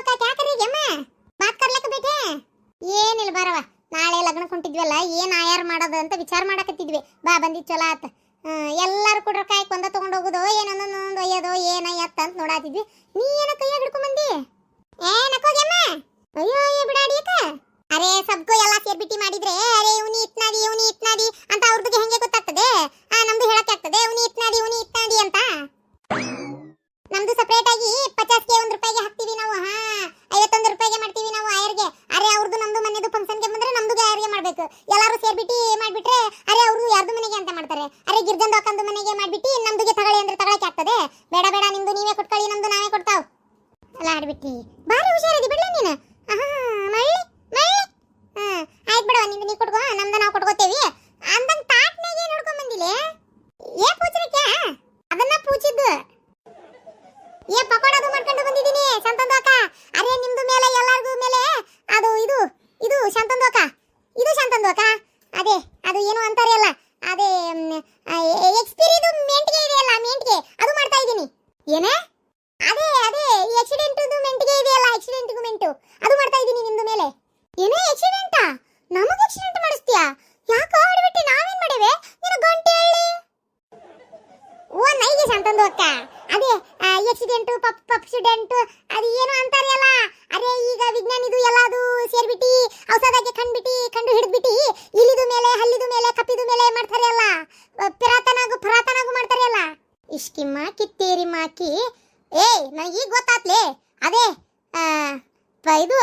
का क्या करेगी अम्मा बात करलಕ್ಕೆ ಬೇಟೆ ಏನಿಲ್ಲ ಬರವ ನಾಳೆ ಲಗ್ನ ಕೊಂಟಿದ್ವಲ್ಲ ಏನ್ ಆಯಾರ್ ಮಾಡೋದು ಅಂತ ವಿಚಾರ ಮಾಡಕತ್ತಿದ್ವಿ ಬಾ ಬಂದಿದ್ ಚಲೋ ಆತ ಎಲ್ಲಾರು ಕೂಡ ಕಾಯಿ ಕೊಂದ ತಗೊಂಡು ಹೋಗೋದು ಏನೊಂದೊಂದು ಒಯ್ಯೋದು ಏನಯ್ಯತ್ತ ಅಂತ ನೋಡಾತಿದ್ವಿ ನೀ ಏನ ಕೈಯಾಗ ಹಿಡ್ಕೊಂಡ್ ಬಂದಿ ನಕೋಗೆಮ್ಮ ಅಯ್ಯೋ ಬಿಡಾಡಿಯಕ ಅರೆ ಸಬ್ಕೋ ಎಲ್ಲ ಸೇರ್ಬಿಟ್ಟಿ ಮಾಡಿದ್ರೆ ಅರೆ ಇವನಿ ಇತ್ನಾದಿ ಅಂತ ಅವ್ರದ್ದು ಹೆಂಗೆ ಗೊತ್ತಾಗ್ತದೆ ನಮ್ದು ಹೇಳಕ್ಕೆ ಆಗ್ತದೆ ಇವನಿ ಇತ್ನಾದಿ ಅಂತ ನಮ್ದು ಸಪರೇಟ್ ಆಗಿ 50ಕ್ಕೆ 1 ರೂಪಾಯಿಗೆ ಹಾಕ್ತೀವಿ ನಾವು 51 ರೂಪಾಯಿಗೆ ಮಾಡ್ತೀವಿ ನಾವು ಆಯರ್ಗೆ ಅರೆ ಅವ್ರದ್ದು ನಮ್ದು ಮನೆದು ಫಂಕ್ಷನ್ಗೆ ಬಂದ್ರೆ ನಮ್ದು ಆಯರ್ಗೆ ಮಾಡ್ಬೇಕು ಎಲ್ಲರೂ ಸೇರ್ಬಿಟ್ಟಿ ಮಾಡ್ಬಿಟ್ರೆ ಅರೆ ಅವ್ರದ್ದು ಯಾರ್ದು ಮನೆಗೆ ಅಂತ ಮಾಡ್ತಾರೆ ಅರೆ ಗಿರ್ಜನ್ ದೋಕಂದು ಮನೆಗೆ ಮಾಡ್ಬಿಟ್ಟಿ ನಮ್ದುಗೆ ತಗೊಳ್ಳಿ ಅಂದ್ರೆ ತಗೊಳಕ್ಕೆ ಆಗ್ತದೆ ಬೇಡ ನಿಮ್ದು ನೀವೇ ಕೊಟ್ಕೊಳ್ಳಿ ನಮ್ದು ನಾವೇ ಕೊಡ್ತಾವ್ ಅಲ್ಲ ಆಡ್ಬಿಟ್ಟಿ ಬಾರಿ ಹುಷಾರಿದಿ ಬಿಡ್ಲಿ ನೀನು ಮಳ್ಳಿ ಆಯ್ತು ಬಿಡವ ನಿಂದು ನೀ ಕೊಟ್ಕೋ ನಮ್ದು ನಾವು ಕೊಟ್ಕೋತೇವಿ ಅಂದಂಗ್ ತಾಟ್ನಾಗ ಏನ್ ನೋಡ್ಕೊಂಡ್ ಬಂದಿಲ್ಲ ಪೂಚ್ರಿಕೆ ಅದನ್ನ ಪೂಚಿದ್ದು ಪಕೋಡದು ಮಾಡ್ಕೊಂಡು ಬಂದಿದ್ದೀನಿ ಶಾಂತಂದೋಕ ಅರೆ ನಿಮ್ದು ಮೇಲೆ ಎಲ್ಲಾರ್ಗೂ ಮೇಲೆ ಅದು ಇದು ಶಾಂತಂದೋಕ ಅದೇ ಅದು ಏನು ಅಂತಾರೆ ಅಲ್ಲ ಅದೇ ಎಕ್ಸ್ಪೀರಿದು ಮೆಂಟ್ಗೆ ಇದೆಯಲ್ಲ ಮೆಂಟ್ಗೆ ಅದು ಮಾಡ್ತಾ ಇದ್ದೀನಿ ಏನೇ ಅದೇ ಆಕ್ಸಿಡೆಂಟ್ದು ಮೆಂಟ್ಗೆ ಇದೆಯಲ್ಲ ಆಕ್ಸಿಡೆಂಟ್ಗೂ ಮೆಂಟು ಅದು ಮಾಡ್ತಾ ಇದ್ದೀನಿ ನಿಮ್ದು ಮೇಲೆ ಏನೇ ಆಕ್ಸಿಡೆಂಟಾ ನಮಗೆ ಆಕ್ಸಿಡೆಂಟ್ ಮಾಡಿಸ್ತೀಯಾ ಯಾಕೆ ಆಡ್ಬಿಟ್ಟು ನಾವೇನ್ ಮಾಡೇವೆ ನೀನು ಗಂಟೆ ಹೇಳಿ ಓ ನೈಗೆ ಶಾಂತಂದೋಕ ಅದೇ ಆಕ್ಸಿಡೆಂಟ್ ಪಪ್ಸಿಡೆಂಟ್ ಅದು ಏನು ಅಂತಾರಲ್ಲ ಅರೆ ಈಗ ವಿಜ್ಞಾನಿದು ಎಲ್ಲಾದು ಸೇರ್ಬಿಟ್ಟಿ ಔಷಧಕ್ಕೆ ಕಂಡು ಹಿಡಿದ್ಬಿಟ್ಟಿ ಇಲಿದು ಮೇಲೆ ಹಲ್ಲಿದು ಮೇಲೆ ಕಪ್ಪಿದು ಮೇಲೆ ಮಾಡ್ತಾರೆ ಅಲ್ಲ ಪರಾತನಾಗು ಮಾಡ್ತಾರೆ ಅಲ್ಲ ಇಷ್ಕಿ ಮಾಕಿ ತೇರಿ ಮಾಕಿ ನನಗೆ ಈಗ ಗೊತ್ತಾತ್ಲೆ ಅದೇ ಇದು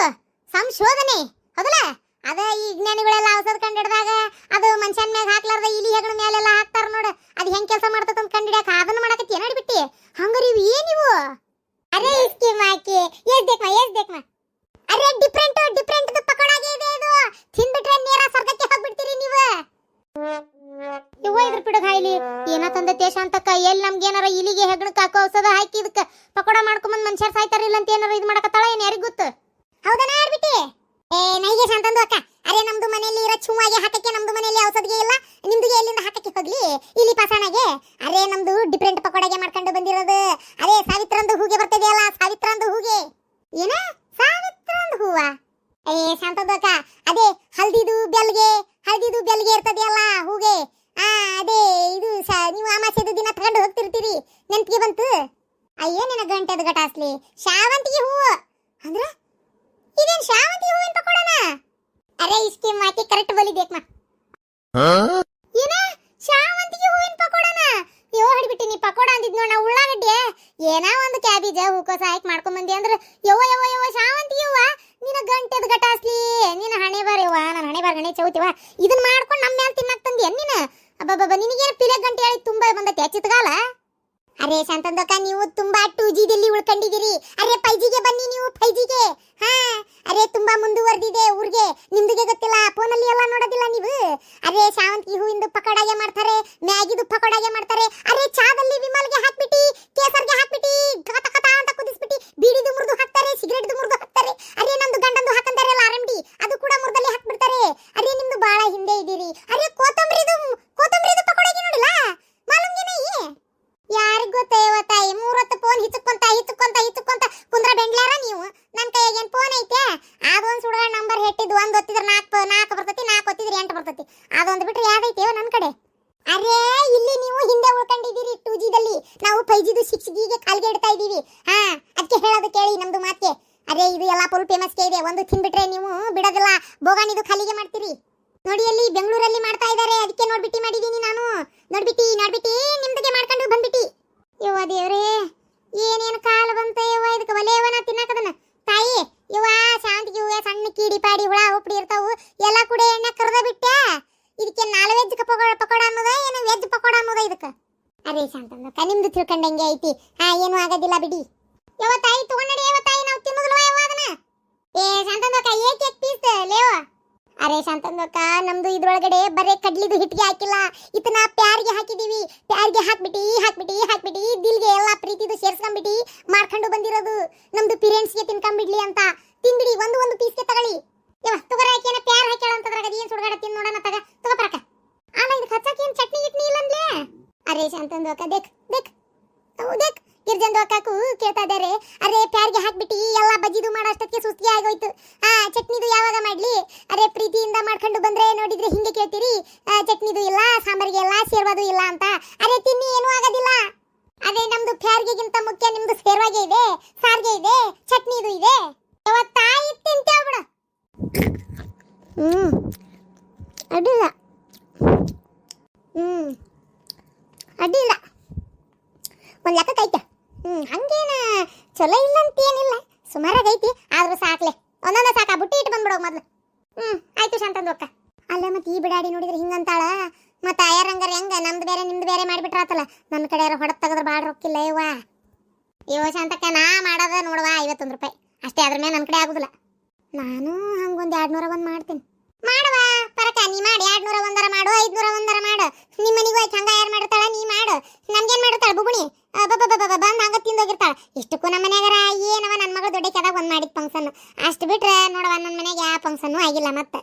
ಸಂಶೋಧನೆ ಹೌದಲ್ಲ ಅದ ಈ ವಿಜ್ಞಾನಿಗಳೆಲ್ಲ ಔಷಧ ಕಂಡಿಡಿದಾಗ ಅದು ಮನುಷ್ಯನ ಮ್ಯಾಗ ಹಾಕ್ಲಾರ್ದ ಇಲಿ ಹೆಗಣ ಮೇಲೆಲ್ಲ ಹಾಕ್ತಾರ ನೋಡ ಅದು ಹೆಂಗ್ ಕೆಲಸ ಮಾಡ್ತದ ಅಂತ ಕಂಡಿಡಿಯಾಕ ಅದನ್ನ ಮಾಡಕತ್ತಿ ಏನಾಡ್ಬಿಟ್ಟಿ ಹಂಗಾರೆ ಇವು ಏನಿವು ಅರೆ ಇಸ್ಕಿ ಮಾಕಿ ಎಸ್ ದೇಖ್ಮ ಅರೆ ಡಿಫರೆಂಟ್ ಪಕೋಡಾಗೆ ಇದೆ ಇದು ತಿಂದ್ಬಿಟ್ರೆ ನೇರ ಸ್ವರ್ಗಕ್ಕೆ ಹೋಗ್ಬಿಡ್ತೀರಿ ನೀವು ಇವ ಇದ್ರ ಪಿಡಗ ಹಾಯ್ಲಿ ಏನ ತಂದತೆ ಶಾಂತಕ್ಕ ಎಲ್ಲಿ ನಮ್ಗೆ ಏನಾರ ಇಲಿಗೆ ಹೆಗಣಕ್ಕೆ ಹಾಕೋ ಔಷಧ ಹಾಕಿ ಇದಕ್ಕೆ ಪಕೋಡ ಮಾಡ್ಕೊಂಬಂದ್ ಮನುಷ್ಯರು ಸಾಯ್ತಾರಿಲ್ಲ ಅಂತ ಏನಾರ ಇದು ಮಾಡಕತ್ತಾಳ ಏನ್ ಯಾರಿಗ್ ಗೊತ್ತು ಹೌದನ ಆಡ್ಬಿಟ್ಟಿ ನೈಗೆ ಶಾಂತಂದು ಅಕ್ಕ ಅರೆ ನಮ್ದು ಮನೆಯಲ್ಲಿ ಇರೋ ಚುಮ್ಮಾಗೆ ಹಾಕಕ್ಕೆ ನಮ್ದು ಮನೆಯಲ್ಲಿ ಔಷಧಿಗೆ ಇಲ್ಲ ನಿಮ್ದುಗೆ ಎಲ್ಲಿಂದ ಹಾಕಕ್ಕೆ ಹೋಗ್ಲಿ ಇಲ್ಲಿ ಪಾಸಣಗೆ ಅರೆ ನಮ್ದು ಡಿಫರೆಂಟ್ ಪಕೋಡಾಗೆ ಮಾಡ್ಕೊಂಡು ಬಂದಿರೋದು ಅರೆ ಸಾವಿತ್ರಂದು ಹೂಗೆ ಬರ್ತಿದೆಯಲ್ಲ ಸಾವಿತ್ರಂದು ಹೂಗೆ ಏನ ಸಾವಿತ್ರಂದು ಹೂವ ಶಾಂತಂದು ಅಕ್ಕ ಅದೇ ಹಲ್ದಿದು ಬೆಲ್ಗೆ ಇರ್ತದೆಯಲ್ಲ ಹೂಗೆ ಅದೇ ಇದು ನೀವು ಅಮಾಸೆದು ದಿನ ತಗೊಂಡು ಹೋಗ್ತಿರ್ತೀರಿ ನೆನ್ಪಿಗೆ ಬಂತು ಅಯ್ಯೋ ನಿನ್ನ ಗಂಟೆದು ಗಟಾಸ್ಲಿ ಶಾವಂತಿಗೆ ಹೂವು ಅಂದ್ರ ಇದೇನ್ ಶಾವಂತಿಗೆ ಹೂವಿನ ಪಕೋಡನ ಅರೆ ಇಸ್ಕಿ ಮಾತಿ ಕರೆಕ್ಟ್ ಬಲಿ ದೇಖ್ಮ ಏನ ಶಾವಂತಿಗೆ ಹೂವಿನ ಪಕೋಡನ ಯೋ ಹಿಡ್ಬಿಟ್ಟಿನಿ ಪಕೋಡ ಅಂದಿದ್ ನೋಡ ಉಳ್ಳಾಗಡ್ಡೆ ಏನಾ ಒಂದು ಕ್ಯಾಬೇಜ್ ಹೂಕೋಸ ಹಾಕಿ ಮಾಡ್ಕೊಂಡ್ ಬಂದಿ ಅಂದ್ರೆ ಯವ್ವ ಶಾವಂತಿಗೆ ಹೂವ ನಿನ್ನ ಗಂಟೆದ ಗಟಾಸ್ಲಿ ನಿನ್ನ ಹಣೆ ಬಾರವ್ವ ನನ್ನ ಹಣೆ ಬಾರ ಗಣೆ ಚೌತಿವ ಇದನ್ನ ಮಾಡ್ಕೊಂಡು ನಮ್ಮ ಮೇಲೆ ತಿನ್ನಕ್ ತಂದಿ ನೀನು ಅಬ್ಬಬ್ಬ ನಿನಗೇನು ಪಿಲೆ ಗಂಟೆ ಹೇಳಿ ತುಂಬಾ ಬಂದೈತೆ ಚಿತ್ತಗಾಲ ಅರೆ ಶಾಂತಂದಕ್ಕ ನೀವು ತುಂಬಾ 2G ದಲ್ಲಿ ಉಳ್ಕೊಂಡಿದ್ದೀರಿ ಅರೆ 5Gಗೆ ಬನ್ನಿ ನೀವು 5Gಗೆ ಅರೆ ತುಂಬಾ ಮುಂದುವರೆದಿದೆ ಊರಿಗೆ ನಿಮ್ದುಗೆ ಗೊತ್ತಿಲ್ಲ ಫೋನಲ್ಲಿ ಎಲ್ಲ ನೋಡೋದಿಲ್ಲ ನೀವು ಅರೆ ಶಾವಂತಿಗೆ ಹೂವಿಂದು ಪಕೋಡಾಗೆ ಮಾಡ್ತಾರೆ ಮ್ಯಾಗಿದು ಪಕೋಡಾಗೆ ಮಾಡ್ತಾರೆ ಅರೆ ಚಾದಲ್ಲಿ ವಿಮಲ್ಗೆ ಹಾಕ್ಬಿಟ್ಟಿ ಕೇಸರ್ಗೆ ಹಾಕ್ಬಿಟ್ಟಿ ಕತ ಅಂತ ಕುದಿಸ್ಬಿಟ್ಟಿ ಬೀಡಿದು ಮುರಿದು ಹಾಕ್ತಾರೆ ಸಿಗರೇಟ್ದು ಮುರಿದು ಹಾಕ್ತಾರೆ ಅರೆ ನಮ್ದು ಗಂಡಂದು ಹಾಕಂತಾರಲ್ಲ ಆರಂಡಿ ಅದು ಕೂಡ ಮುರ್ದಲ್ಲಿ ಹಾಕ್ಬಿಡ್ತಾರೆ ಅರೆ ನಿಮ್ದು ಬಾಳ ಹಿಂದೆ ಇದ್ದೀರಿ ಅರೆ ಕೋತಂಬರಿದು ಪಕೋಡಾಗೆ ನೋಡಿಲ್ಲ ಮಾಲೂಮ್ಗೆನೇ ಯಾರಿಗ್ ಗೊತ್ತೇವ ತಾಯಿ 3 ಹೊತ್ತು ಫೋನ್ ಹಿಚ್ಚುಕೊಂತ ಕುಂದ್ರ ಬೆಂಡ್ಲಾರ ನೀವು ನನ್ ಕೈಯಾಗ ಏನ್ ಫೋನ್ ಐತೆ ಅದೊಂದು ಸುಡುಗಾಡ ನಂಬರ್ ಹೆಟ್ಟಿದ್ದು ಒಂದ್ ಒತ್ತಿದ್ರೆ 4 ಬರ್ತೈತಿ 4 ಒತ್ತಿದ್ರೆ 8 ಬರ್ತೈತಿ ಅದೊಂದು ಬಿಟ್ರೆ ಯಾವ್ದೈತೇವ ನನ್ ಕಡೆ ಅರೆ ಇಲ್ಲಿ ನೀವು ಹಿಂದೆ ಉಳ್ಕೊಂಡಿದ್ದೀರಿ 2G ದಲ್ಲಿ ನಾವು 5Gದು 6Gಗೆ ಕಾಲ್ಗೆ ಇಡ್ತಾ ಇದೀವಿ ಅದಕ್ಕೆ ಹೇಳೋದು ಕೇಳಿ ನಮ್ದು ಮಾತೆ ಅರೆ ಇದು ಎಲ್ಲ ಫುಲ್ ಫೇಮಸ್ ಇದೆ ಒಂದು ತಿನ್ಬಿಟ್ರೆ ನೀವು ಬಿಡೋದಿಲ್ಲ ಬೋಗಾಣಿದು ಖಾಲಿಗೆ ಮಾಡ್ತೀರಿ ನೋಡಿ ಅಲ್ಲಿ ಬೆಂಗಳೂರಲ್ಲಿ ಮಾಡ್ತಾ ಇದ್ದಾರೆ ಅದಕ್ಕೆ ನೋಡ್ಬಿಟ್ಟಿ ಮಾಡಿದೀನಿ ನಾನು ನೋಡ್ಬಿಟ್ಟಿ ನಿಮ್ದಿಗೆ ಮಾಡ್ಕೊಂಡು ಬಂದ್ಬಿಟ್ಟಿ ಯವ್ವ ದೇವ್ರೇ ಏನೇನು ಕಾಲ ಬಂತ ಯವ್ವ ಇದಕ್ಕೆ ಒಲೆಯವನ ತಿನ್ನಕದನ ತಾಯಿ ಯವ್ವ ಶಾಂತಿಗೆ ಹೂವ ಸಣ್ಣ ಕೀಡಿ ಪಾಡಿ ಹುಳ ಉಪ್ಪಡಿ ಇರ್ತಾವು ಎಲ್ಲ ಕೂಡ ಎಣ್ಣೆ ಕರ್ದ ಬಿಟ್ಟೆ ಇದಕ್ಕೆ ನಾಲ್ ವೆಜ್ ಪಕೋಡ ಅನ್ನೋದ ಏನು ವೆಜ್ ಪಕೋಡ ಅನ್ನೋದ ಇದಕ್ಕೆ ಅರೆ ಶಾಂತಂದಕ್ಕ ನಿಮ್ದು ತಿಳ್ಕೊಂಡಂಗೆ ಐತಿ ಏನು ಆಗೋದಿಲ್ಲ ಬಿಡಿ ಯವ್ವ ತಾಯಿ ತಗೊಂಡಡಿ ಯವ್ವ ತಾಯಿ ನಾವು ತಿನ್ನೋದಿಲ್ವ ಯವ್ವ ಅದನ್ನ ಶಾಂತಂದಕ್ಕ ಏಕ್ ಪೀಸ್ ಲೇವ ಅರೆ ಶಾಂತಂದಕ್ಕ ನಮ್ದು ಇದ್ರೊಳಗಡೆ ಬರೇ ಕಡ್ಲಿದು ಹಿಟ್ಟಿಗೆ ಹಾಕಿಲ್ಲ ಇದನ್ನ ಪ್ಯಾರಿಗೆ ಹಾಕಿದೀವಿ ಪ್ಯಾರಿಗೆ ಹಾಕ್ಬಿಟ್ಟಿ ದಿಲ್ಗೆ ಎಲ್ಲ ಪ್ರೀತಿದು ಸೇರ್ಸ್ಕೊಂಡ್ಬಿಟ್ಟಿ ಮಾಡ್ಕೊಂಡು ಬಂದಿರೋದು ನಮ್ದು ಪೇರೆಂಟ್ಸ್ಗೆ ತಿನ್ಕೊಂಡ್ಬಿಡ್ಲಿ ಅಂತ ತಿನ್ಬಿಡಿ ಒಂದು ಪೀಸ್ಗೆ ತಗೊಳ್ಳಿ ಯವ್ವ ತಗೋರ ಯಾಕೇನ ಪ್ಯಾರ್ ಹಾಕ್ಯಾಳ ಅಂತದ್ರಾಗ ಅದೇನ್ ಸುಡ್ಗಾಡ ತಿನ್ ನೋಡೋಣ ತಗೋಪರಕ ಇದಕ್ಕೆ ಹಚ್ಚಕ್ಕೆ ಏನ್ ಚಟ್ನಿ ಗಿಟ್ನಿ ಇಲ್ಲ ಅಂದ್ಲೇ ಅರೆ ಶಾಂತಂದಕ್ಕ ದೇಖ್ ಗಿರ್ಜಂದು ಅಕ್ಕಾಕು ಕೇಳ್ತಾ ಇದ್ದಾರೆ. ಅರೆ ಪ್ಯಾರ್ಗೆ ಹಾಕ್ಬಿಟ್ಟು ಎಲ್ಲ ಬಜ್ಜಿದು ಮಾಡೋಷ್ಟಕ್ಕೆ ಸುಸ್ತಿಗೆ ಆಗೋಯ್ತು. ಚಟ್ನಿದು ಯಾವಾಗ ಮಾಡ್ಲಿ? ಅರೆ ಪ್ರೀತಿಯಿಂದ ಮಾಡ್ಕೊಂಡು ಬಂದ್ರೆ ನೋಡಿದ್ರೆ ಹಿಂಗೆ ಕೇಳ್ತೀರಿ, ಚಟ್ನಿದು ಇಲ್ಲ, ಸಾಂಬಾರಿಗೆ ಇಲ್ಲ, ಸೇರ್ವಾದು ಇಲ್ಲ ಅಂತ. ಅರೆ ತಿನ್ನಿ, ಏನೂ ಆಗೋದಿಲ್ಲ. ಅದೇ ನಮ್ದು ಪ್ಯಾರ್ಗಿಗಿಂತ ಮುಖ್ಯ ನಿಮ್ದು ಸೇರ್ವಾಗೆ ಇದೆ, ಸಾರ್ಗೆ ಇದೆ, ಚಟ್ನಿದು ಇದೆ. ಇವತ್ತಾಯಿ ತಿಂತೇವ್ ಬಿಡು. ಅಡ್ಡಿಲ್ಲ, ಅಡ್ಡಿಲ್ಲ, ಒಂದು ಲೆಕ್ಕಕ್ಕೈತೆ. ಹಂಗೇನ ಚಲೋ ಇಲ್ಲ ಅಂತೇನಿಲ್ಲ, ಸುಮಾರಾಗೈತಿ. ಆದ್ರೂ ಸಾಕ್ಲೆ, ಒಂದೊಂದ ಸಾಕ ಬುಟ್ಟಿ ಇಟ್ಟು ಬಂದ್ಬಿಡೋದು ಮೊದ್ಲು. ಆಯ್ತು ಶಾಂತಂದು ಅಕ್ಕ. ಅಲ್ಲ ಮತ್ತೆ ಈ ಬಿಡಾಡಿ ನೋಡಿದ್ರೆ ಹಿಂಗಂತಾಳ. ಮತ್ತೆ ಆಯಾರಂಗಾರ ಹೆಂಗ ನಮ್ದು ಬೇರೆ ನಿಮ್ದು ಬೇರೆ ಮಾಡಿಬಿಟ್ರಾತಲ್ಲ. ನನ್ನ ಕಡೆ ಯಾರು ಹೊಡೆದು ತೆಗೆದ್ರೆ ಭಾಳ ರೊಕ್ಕಿಲ್ಲ ಇವ. ಶಾಂತಕ್ಕ, ನಾ ಮಾಡೋದ ನೋಡುವ 51 ರೂಪಾಯಿ ಅಷ್ಟೇ, ಅದ್ರ ಮೇಲೆ ನನ್ನ ಕಡೆ ಆಗುದಿಲ್ಲ. ನಾನು ಹಂಗೊಂದು 200 ಒಂದು ಮಾಡ್ತೀನಿ. ಮಾಡುವ ಪರಕ, ನೀ ಮಾಡಿ 200 ಒಂದರ ಮಾಡು, 500 ಒಂದರ ಮಾಡು. ನಿಮ್ಮ ಮನೆಗೂ ಆಯ್ತು, ಹಂಗ ಯಾರು ಮಾಡ್ತಾಳ? ನೀ ಮಾಡು. ನಮ್ಗೇನು ಮಾಡ್ತಾಳ ಬುಗುಣಿ? ಬಂದು ಹಂಗ ತಿಂದೋಗಿರ್ತಾಳ. ಇಷ್ಟಕ್ಕೂ ನಮ್ಮ ಮನ್ಯಾಗಾರ ಏನವ ನನ್ನ ಮಗಳು ದೊಡ್ಡ ಕೆದಾಗ ಒಂದು ಮಾಡಿದ ಫಂಕ್ಷನ್ ಅಷ್ಟು ಬಿಟ್ರೆ ನೋಡವ ನನ್ನ ಮನೆಗೆ ಯಾವ ಫಂಕ್ಷನ್ನು ಆಗಿಲ್ಲ. ಮತ್ತೆ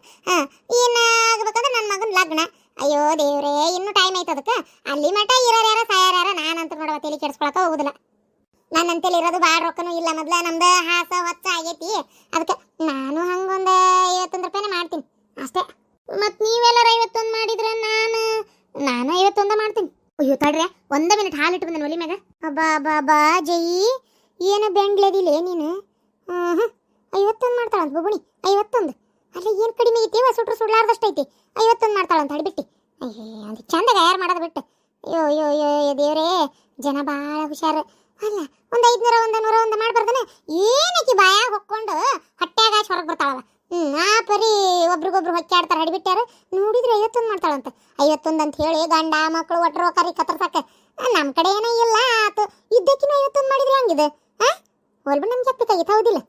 ಏನು ಆಗ್ಬೇಕಂದ್ರೆ ನನ್ನ ಮಗನ ಲಗ್ನ. ಅಯ್ಯೋ ದೇವ್ರೇ, ಇನ್ನೂ ಟೈಮ್ ಐತೆ ಅದಕ್ಕೆ. ಅಲ್ಲಿ ಮಠ ಇರೋರು ಯಾರ ಸಾಯಾರ ಯಾರ, ನಾನಂತೂ ನೋಡವ ತಲೆ ಕೆಡ್ಸ್ಕೊಳಕ ಹೋಗುದಿಲ್ಲ. ನನ್ನಂತೇಳಿ ಇರೋದು ಭಾಳ ರೊಕ್ಕನೂ ಇಲ್ಲ. ಮೊದ್ಲ ನಮ್ದು ಹಾಸ ಹೊಚ್ಚ ಆಗೈತಿ. ಅದಕ್ಕೆ ನಾನು ಹಂಗೊಂದು 51 ರೂಪಾಯಿನೇ ಮಾಡ್ತೀನಿ ಅಷ್ಟೇ. ಮತ್ತು ನೀವೆಲ್ಲರೂ 51 ಮಾಡಿದ್ರೆ ನಾನು 51 ಮಾಡ್ತೀನಿ. ಅಯ್ಯೋ ತಡ್ರೆ, 1 ಮಿನಿಟ್ ಹಾಲಿಟ್ಟು ಬಂದೇನು ಒಲಿ ಮ್ಯಾಗ. ಬಾ ಜೈ, ಏನು ಬೆಂಡ್ಲೇದಿಲ್ಲ ನೀನು? 51 ಮಾಡ್ತಾಳಂತ ಬುಗುಣಿ. 51 ಅಲ್ಲ, ಏನು ಕಡಿಮೆ ಐತಿ? ಸುಟ್ರು ಸುಡ್ಲಾರ್ದಷ್ಟೈತಿ. 51 ಮಾಡ್ತಾಳಂತ ಹಡಿಬಿಟ್ಟು. ಅಯ್ಯೋ ಅದು ಚಂದಾಗ ಯಾರು ಮಾಡೋದು ಬಿಟ್ಟು. ಅಯ್ಯೋ ದೇವ್ರೇ, ಜನ ಭಾಳ ಹುಷಾರು. ಅಲ್ಲ, ಒಂದು 500 100 ಮಾಡ್ಬಾರ್ದನ? ಏನಕ್ಕೆ ಬಾಯಾಗ ಹೊಕ್ಕೊಂಡು ಹೊಟ್ಯಾಗ ಹೊರಗೆ ಬರ್ತಾಳವ. ಪರಿ ಒಬ್ರಿಗೊಬ್ರು ಹೊಕ್ಕಾಡ್ತಾರೆ ಹಡಿಬಿಟ್ಟಾರ. ನೋಡಿದ್ರೆ 51 ಮಾಡ್ತಾಳಂತ. 51 ಅಂತ ಹೇಳಿ ಗಂಡ ಮಕ್ಕಳು ಒಟ್ಟರು ಕರಿ ಕತ್ತರ್ಸಾಕ. ನಮ್ಮ ಕಡೆ ಏನೋ ಇಲ್ಲ ಆತು. ಇದ್ದಕ್ಕಿನ 51 ಮಾಡಿದ್ರೆ ಹಂಗಿದೆ. ಹೋಲ್ಬಿಟ್ಟು ನಮ್ಗೆ ಹತ್ತಬೇಕಾಗಿತ್ತು, ಹೌದಿಲ್ಲ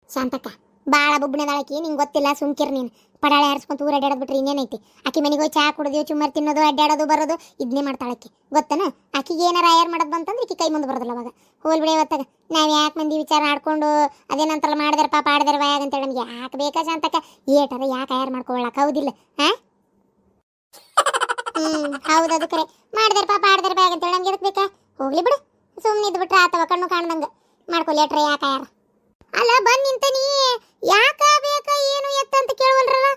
ಶಾಂತಕ್ಕ? ಭಾಳ ಬುಬ್ಬಣದಾಳಕಿ, ನಿಂಗೆ ಗೊತ್ತಿಲ್ಲ, ಸುಮ್ಕಿರ್ ನೀನು. ಪಡಾಳೆ ಹಾರಿಸ್ಕೊಂತ ಊರು ಅಡ್ಡಾಡೋದು ಬಿಟ್ರೆ ಇನ್ನೇನೈತಿ? ಆಕಿ ಮನೆಗೆ ಹೋಗಿ ಚಾ ಕುಡಿದು ಚುಮ್ಮರ್ ತಿನ್ನೋದು, ಅಡ್ಡಾಡೋದು ಬರೋದು ಇದನ್ನೇ ಮಾಡ್ತಾಳಕ್ಕಿ, ಗೊತ್ತನ? ಆಕಿಗೆ ಏನಾರ ಆಯರ್ ಮಾಡೋದು ಬಂತಂದ್ರೆ ಈಕಿ ಕೈ ಮುಂದೆ ಬರೋದಿಲ್ಲ ಅವಾಗ. ಹೋಲ್ಬಿಡಿ ಇವತ್ತಾಗ ನಾವು ಯಾಕೆ ಮಂದಿ ವಿಚಾರ ಆಡ್ಕೊಂಡು ಅದೇನಂತಲ್ಲ ಮಾಡಿದಾರೆ ಪಾಪ ಆಡಿದಾರೆ ಬಾಯಾಗ ಅಂತೇಳಿ ನಮ್ಗೆ ಯಾಕೆ ಬೇಕಾ ಶಾಂತಕ್ಕ? ಏಟಾರ ಯಾಕೆ ಆಯರ್ ಮಾಡ್ಕೊಳ್ಳಕ್ಕೆ, ಹೌದಿಲ್ಲ? ಹೌದು, ಅದು ಕರೆ. ಮಾಡಿದಾರೆ ಪಾಪ ಆಡಿದಾರೆ ಬಾಯಾಗ ಅಂತೇಳಿ ನಮ್ಗೆ ಎದಕ್ಕೆ ಬೇಕಾ? ಹೋಗ್ಲಿ ಬಿಡು, ಸುಮ್ಮನೆ ಇದ್ದು ಬಿಟ್ರೆ ಆತವ, ಕಣ್ಣು ಕಾಣ್ದಂಗೆ ಮಾಡ್ಕೊಳ್ಳಿ ಏಟ್ರ ಯಾಕೆ ಆಯಾರ. ಅಲ್ಲ ಬಂದು ನಿಂತನಿ, ಯಾಕ ಬೇಕಾ ಏನು ಎತ್ತಂತ ಕೇಳವಲ್ರಲ್ಲ?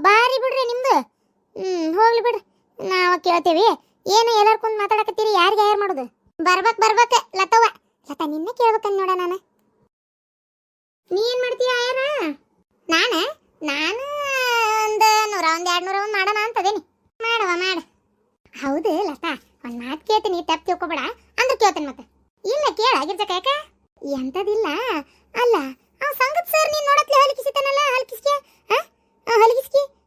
ಬಾರಿ ಬಿಡ್ರಿ ನಿಮ್ದು. ಹೋಗ್ಲಿ ಬಿಡ್ರಿ, ನಾವು ಕೇಳ್ತೇವಿ. ಏನು ಎಲ್ಲಾರು ಕುಂದು ಮಾತಾಡಕತ್ತೀರಿ? ಯಾರಿಗೆ ಆಯರ್ ಮಾಡೋದು? ಬರ್ಬೇಕು ಲತವ್ವ. ಲತಾ, ನಿನ್ನೆ ಕೇಳ್ಬೇಕಂದ್ ನೋಡ ನಾನು. ನೀ ಏನು ಮಾಡ್ತೀಯ ಆಯರ? ನಾನು ಒಂದು 100 200 ಮಾಡೋಣ ಅಂತದೇನಿ. ಮಾಡು. ಹೌದು ಲತಾ, ಒಂದು ಮಾತು ಕೇಳ್ತೀನಿ, ತಪ್ಪು ತಿಳ್ಕೊಬೇಡ. ಅಂದ್ರೆ ಕೇಳ್ತೇನೆ ಮತ್ತೆ. ಇಲ್ಲ ಕೇಳ ಗಿರ್ಜಕ್ಕ. ಯಾಕ? ಎಂಥದಿಲ್ಲ. ಅಲ್ಲ, ಸಂಗತ್ ಸರ್ ನೀನು ನೋಡತ್ಲೆ ಹಲ್ಕಿಸಿತಾನಲ್ಲ, ಹಲ್ಕಿಸ್ಕೆ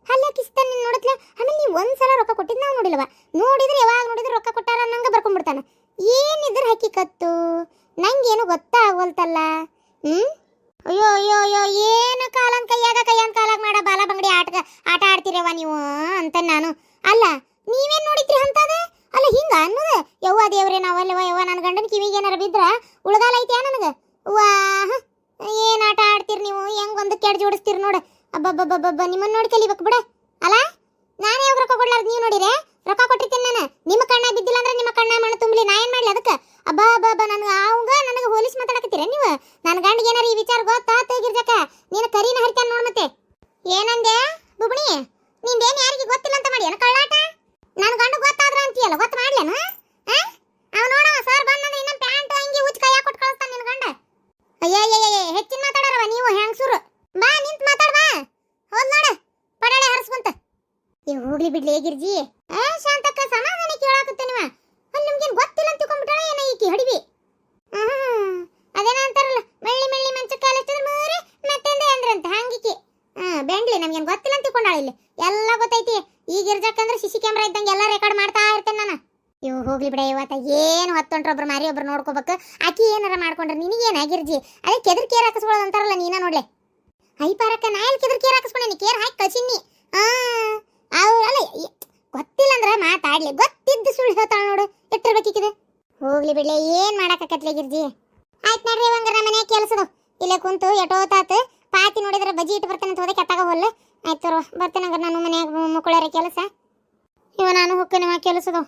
ಹಲ್ಕಿಸ್ತಾನೆ ನೀನು ನೋಡತ್ಲೆ. ಆಮೇಲೆ ನೀವು ಒಂದ್ಸಲ ರೊಕ್ಕ ಕೊಟ್ಟಿದ್ದು ನಾವು ನೋಡಿಲ್ಲವ. ನೋಡಿದ್ರೆ ಯಾವಾಗ ನೋಡಿದ್ರೆ ರೊಕ್ಕ ಕೊಟ್ಟಾರ ನಂಗೆ ಬರ್ಕೊಂಡ್ಬಿಡ್ತಾನೆ. ಏನಿದ್ರೆ ಹಕ್ಕಿಕತ್ತು ನಂಗೇನು ಗೊತ್ತಾಗೋಲ್ತಲ್ಲ. ಅಯ್ಯೋ ಏನು ಕಾಲಂಗ್ ಕೈಯಾಗ ಕಾಲಾಗ ಮಾಡ ಬಾಲ ಬಂಗಡಿ ಆಟ ಆಡ್ತೀರವ ನೀವು ಅಂತ ನಾನು. ಅಲ್ಲ, ನೀವೇನು ನೋಡಿದ್ರಿ ಅಂತದ? ಅಲ್ಲ ಹಿಂಗ ಅನ್ನೋದು? ಯವ್ವ ದೇವ್ರೆ, ನಾವಲ್ಲವ ಯವ್ವ, ನನ್ನ ಗಂಡನ ಕಿವಿಗೆ ಏನಾರ ಬಿದ್ರ ಉಳ್ಗಾಲ ಐತೆ ನನಗೆ. ವಾಹ, ಏನು ಆಟ ಆಡ್ತೀರಿ ನೀವು? ಹೆಂಗ್ ಒಂದು ಕೆಡ್ ಜೋಡಿಸ್ತೀರಿ ನೋಡು. ನಿಮ್ಮನ್ನು ನೋಡಿ ಕಲಿಬೇಕು ಬಿಡ. ಅಲ್ಲ, ನಾನು ಯಾವಾಗ ರೊಕ್ಕ ಕೊಡ್ಲಾರ್ದು ನೀವು ನೋಡಿರೆ? ರೊಕ್ಕ ಕೊಟ್ಟಿರ್ತೇನೆ ನಾನು. ನಿಮ್ಮ ಕಣ್ಣ ಬಿದ್ದಿಲ್ಲ ಅಂದ್ರೆ ನಿಮ್ಮ ಕಣ್ಣ ಮಣ್ಣು ತುಂಬಲಿ, ನಾ ಏನು ಮಾಡ್ಲಿ ಅದಕ್ಕೆ? ನನಗೆ ಹೋಲಿಸಿ ಮಾತಾಡಕತ್ತೀರ ನೀವು? ನನ್ನ ಗಂಡಿಗೆ ಏನಾರ ಈ ವಿಚಾರ ಗೊತ್ತಾತ ಗಿರ್ಜಕ್ಕ? ನೀನು ಕರಿನ ಹರಿತಾನೆ ನೋಡ್. ಮತ್ತೆ ಏನಂದೆ ಬುಬ್ಣಿ? ನಿಂದೇನು ಯಾರಿಗೆ ಗೊತ್ತಿಲ್ಲ ಅಂತ ಮಾಡಿ ಏನು ಕಳ್ಳಾಟ? ನನ್ನ ಗಂಡು ಗೊತ್ತಾದ್ರ ಅಂತೀಯಲ್ಲ, ಗೊತ್ತು ಮಾಡ್ಲೇನು? ಅವ್ ನೋಡವ ಸರ್ ಬಂದಂದ್ರೆ ಇನ್ನೊಂದು ಪ್ಯಾಂಟ್ ಅಂಗಿ ಉಚ್ಚ ಕೈಯಾಗ ಕೊಟ್ಟು ಕಳಿಸ್ತಾನೆ ನಿನ್ನ ಗಂಡ. ಅಯ್ಯಯ್ಯ, ಹೆಚ್ಚಿನ ಮಾತಾಡೋರವ ನೀವು ಹೆಂಗಸೂರು. ಬಾ ನಿಂತು ಮಾತಾಡ್ಬಾ. ಹೋದ್ ನೋಡ ಪಡಾಳೆ ಹರಿಸ್ಕೊಂತ. ಹೋಗ್ಲಿ ಬಿಡ್ಲಿ ಗಿರ್ಜಿ. ಶಾಂತಕ್ಕ, ಸಮಾಧಾನ ಕೇಳಾಕತ್ತೇನಿವ. ಅಲ್ಲಿ ನಿಮ್ಗೇನು ಗೊತ್ತಿಲ್ಲ ಅಂತ ತಿಳ್ಕೊಂಡ್ಬಿಟ್ಟಾಳ ಏನ ಈಕಿ ಹಡಿವಿ? ಅದೇನ ಅಂತಾರಲ್ಲ, ಮಳ್ಳಿ ಮಂಚ ಕಾಲಿಟ್ಟಿದ್ರೆ ಮೂರಿ ಮತ್ತೆಂದೆ ಅಂದ್ರಂತ ಹಂಗಿಕಿ. ಬೆಂಡ್ಲಿ ನಮ್ಗೇನು ಗೊತ್ತಿಲ್ಲ ಅಂತ ತಿಳ್ಕೊಂಡಾಳ. ಇಲ್ಲಿ ಎಲ್ಲ ಗೊತ್ತೈತಿ. ಈ ಗಿರ್ಜಕ್ಕಂದ್ರೆ ಸಿಸಿ ಕ್ಯಾಮ್ರಾ ಇದ್ದಂಗೆ ಎಲ್ಲ ರೆಕಾರ್ಡ್ ಮಾಡ್ತಾ ಇರ್ತೇನೆ ನಾನು. ಹೋಗ್ಲಿ ಬಿಡ, ಇವತ್ತ ಏನು ಹೊತ್ತೊಂಟ್ರೊಬ್ರು ಮಾರಿ ಒಬ್ರು ನೋಡ್ಕೋಬೇಕು. ಆಕಿ ಏನಾರ ಮಾಡ್ಕೊಂಡ್ರೆ ನಿನಗೇನ ಗಿರ್ಜಿ? ಅದೇ ಕೆದ್ರ ಕೇರ್ ಹಾಕಿಸ್ಕೊಳ್ಳೋದು ಅಂತಾರಲ್ಲ, ನೀನ ನೋಡ್ಲೆ. ಪಾರಕ್ಕ, ನಾ ಎಲ್ಲಿ ಕೆದ್ರ ಕೇರ್ ಹಾಕಿಸ್ಕೊಂಡೇನಿ? ಕೇರ್ ಹಾಕಿ ಕಳ್ಸಿನಿ. ಅಲ್ಲ, ಗೊತ್ತಿಲ್ಲ ಅಂದ್ರೆ ಮಾತಾಡ್ಲಿ, ಗೊತ್ತಿದ್ದು ಸುಳ್ಳು ಹೇಳ್ತಾಳ ನೋಡು. ಎಟ್ಟಿರ್ಬೇಕಿದೆ. ಹೋಗ್ಲಿ ಬಿಡ್ಲಿ, ಏನ್ ಮಾಡಾಕತ್ಲೆ ಗಿರ್ಜಿ? ಆಯ್ತು ನೋಡ್ರಿ, ಇವಂಗಾರ ನಮ್ಮ ಮನೆಯಾಗ ಕೆಲಸದು ಇಲ್ಲೇ ಕುಂತು ಎಟೋತಾತು. ಪಾತಿ ನೋಡಿದ್ರೆ ಬಜ್ಜಿ ಇಟ್ಟು ಬರ್ತೇನೆ ಅಂತ ಹೋದೆ, ಕೆತ್ತಾಗ ಹೋಲ್ಲ. ಆಯ್ತು ಬರ್ತೇನೆ ಹಂಗಾರೆ. ನಾನು ಮನ್ಯಾಗ ಮುಕ್ಕಳಾರ ಕೆಲಸ ನಾನು ಹೋಗ್ತೇನೆ ಕೆಲಸದು.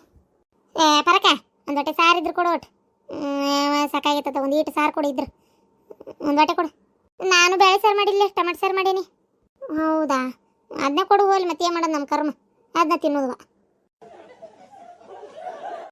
ಪರಕ, ಒಂದೊಟ್ಟೆ ಸಾರಿದ್ರು ಕೊಡು ಒಟ್ಟು. ಸಾಕಾಗೈತದ ಒಂದು ಈಟು ಸಾರು ಕೊಡು ಇದ್ರು ಒಂದು ವಾಟೆ ಕೊಡು. ನಾನು ಬೇಳೆ ಸಾರು ಮಾಡಿಲ್ಲ, ಟೊಮೆಟೊ ಸಾರು ಮಾಡೀನಿ. ಹೌದಾ, ಅದನ್ನ ಕೊಡು ಹೋಲಿ, ಮತ್ತೆ ಏನು ಮಾಡೋದು ನಮ್ಮ ಕರ್ಮ, ಅದನ್ನ ತಿನ್ನೋದು.